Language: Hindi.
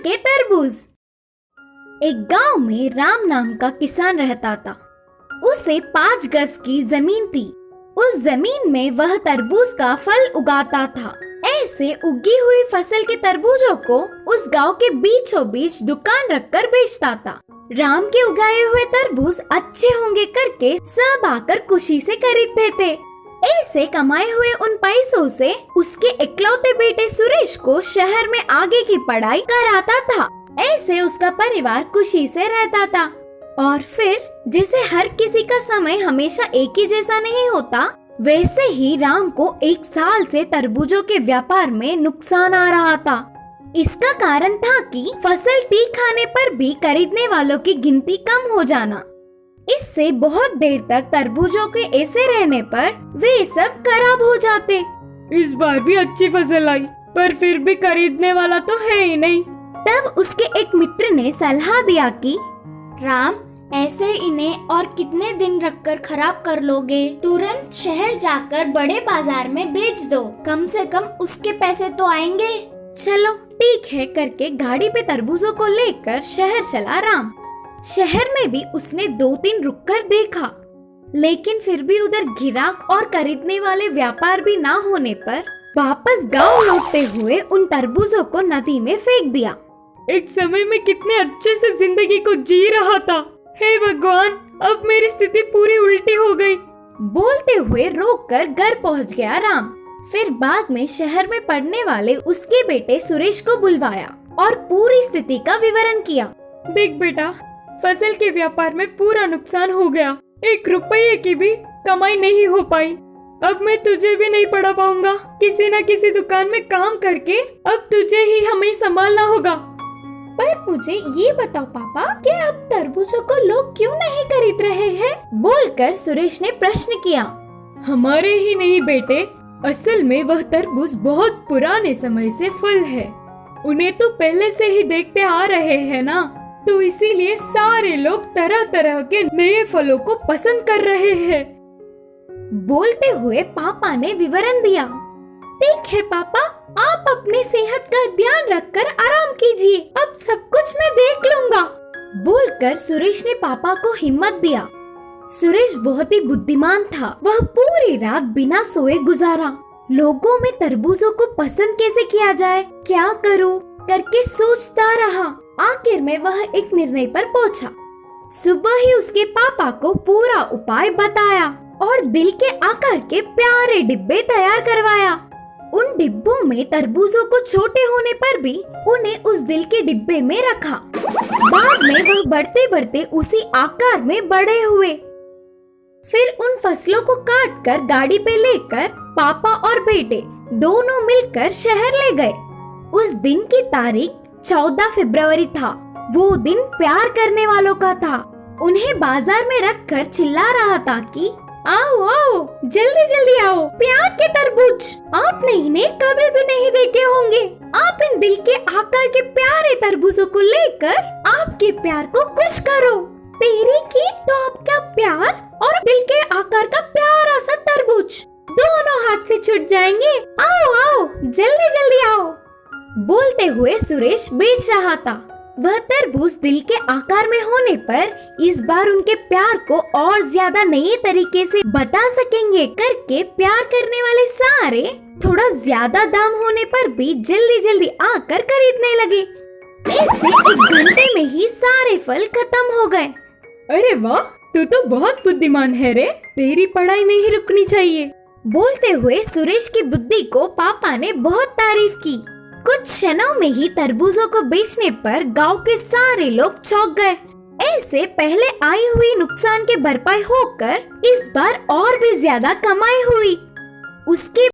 के तरबूज। एक गांव में राम नाम का किसान रहता था। उसे 5 गज की जमीन थी। उस जमीन में वह तरबूज का फल उगाता था। ऐसे उगी हुई फसल के तरबूजों को उस गांव के बीचों बीच दुकान रखकर बेचता था। राम के उगाए हुए तरबूज अच्छे होंगे करके सब आकर खुशी से खरीदते थे। ऐसे कमाए हुए उन पैसों से उसके इकलौते बेटे सुरेश को शहर में आगे की पढ़ाई कराता था। ऐसे उसका परिवार खुशी से रहता था। और फिर जैसे हर किसी का समय हमेशा एक ही जैसा नहीं होता, वैसे ही राम को 1 साल से तरबूजों के व्यापार में नुकसान आ रहा था। इसका कारण था कि फसल ठीक आने पर भी खरीदने वालों की गिनती कम हो जाना। इससे बहुत देर तक तरबूजों के ऐसे रहने पर वे सब खराब हो जाते। इस बार भी अच्छी फसल आई, पर फिर भी खरीदने वाला तो है ही नहीं। तब उसके एक मित्र ने सलाह दिया कि राम, ऐसे इन्हें और कितने दिन रखकर खराब कर लोगे? तुरंत शहर जाकर बड़े बाजार में बेच दो, कम से कम उसके पैसे तो आएंगे। चलो ठीक है करके गाड़ी पे तरबूजों को लेकर शहर चला राम। शहर में भी उसने 2-3 रुककर देखा, लेकिन फिर भी उधर गिराक और खरीदने वाले व्यापार भी ना होने पर वापस गांव लौटते हुए उन तरबूजों को नदी में फेंक दिया। एक समय में कितने अच्छे से जिंदगी को जी रहा था। हे भगवान, अब मेरी स्थिति पूरी उल्टी हो गई। बोलते हुए रोककर घर पहुंच गया राम। फिर बाद में शहर में पढ़ने वाले उसके बेटे सुरेश को बुलवाया और पूरी स्थिति का विवरण किया। देख बेटा, फसल के व्यापार में पूरा नुकसान हो गया। 1 रुपये की भी कमाई नहीं हो पाई। अब मैं तुझे भी नहीं पढ़ा पाऊंगा। किसी न किसी दुकान में काम करके अब तुझे ही हमें संभालना होगा। पर मुझे ये बताओ पापा, क्या अब तरबूजों को लोग क्यों नहीं खरीद रहे हैं? बोलकर सुरेश ने प्रश्न किया। हमारे ही नहीं बेटे, असल में वह तरबूज बहुत पुराने समय से फल है। उन्हें तो पहले से ही देखते आ रहे हैं ना, तो इसीलिए सारे लोग तरह तरह के नए फलों को पसंद कर रहे हैं। बोलते हुए पापा ने विवरण दिया। ठीक है पापा, आप अपनी सेहत का ध्यान रखकर आराम कीजिए, अब सब कुछ मैं देख लूंगा। बोलकर सुरेश ने पापा को हिम्मत दिया। सुरेश बहुत ही बुद्धिमान था। वह पूरी रात बिना सोए गुजारा। लोगों में तरबूजों को पसंद कैसे किया जाए, क्या करूं करके सोचता रहा। आखिर में वह एक निर्णय पर पहुंचा। सुबह ही उसके पापा को पूरा उपाय बताया और दिल के आकार के प्यारे डिब्बे तैयार करवाया। उन डिब्बों में तरबूजों को छोटे होने पर भी उन्हें उस दिल के डिब्बे में रखा। बाद में वह बढ़ते बढ़ते उसी आकार में बड़े हुए। फिर उन फसलों को काट कर गाड़ी पे लेकर पापा और बेटे दोनों मिलकर शहर ले गए। उस दिन की तारीख 14 फरवरी था। वो दिन प्यार करने वालों का था। उन्हें बाजार में रखकर चिल्ला रहा था कि आओ आओ, जल्दी जल्दी आओ, प्यार के तरबूज। आपने इन्हें कभी भी नहीं देखे होंगे। आप इन दिल के आकार के प्यारे तरबूजों को लेकर आपके प्यार को खुश करो। तेरी की तो आपका प्यार और दिल के आकार का प्यारा सा तरबूज दोनों हाथ से छूट जाएंगे। आओ आओ, जल्दी जल्दी आओ। बोलते हुए सुरेश बेच रहा था। वह तरबूज दिल के आकार में होने पर इस बार उनके प्यार को और ज्यादा नए तरीके से बता सकेंगे करके प्यार करने वाले सारे थोड़ा ज्यादा दाम होने पर भी जल्दी जल्दी आकर खरीदने लगे। ऐसे 1 घंटे में ही सारे फल खत्म हो गए। अरे वाह, तू तो बहुत बुद्धिमान है रे। तेरी पढ़ाई नहीं रुकनी चाहिए। बोलते हुए सुरेश की बुद्धि को पापा ने बहुत तारीफ की। कुछ क्षणों में ही तरबूजों को बेचने पर गांव के सारे लोग चौंक गए। ऐसे पहले आई हुई नुकसान के भरपाई होकर इस बार और भी ज्यादा कमाई हुई। उसके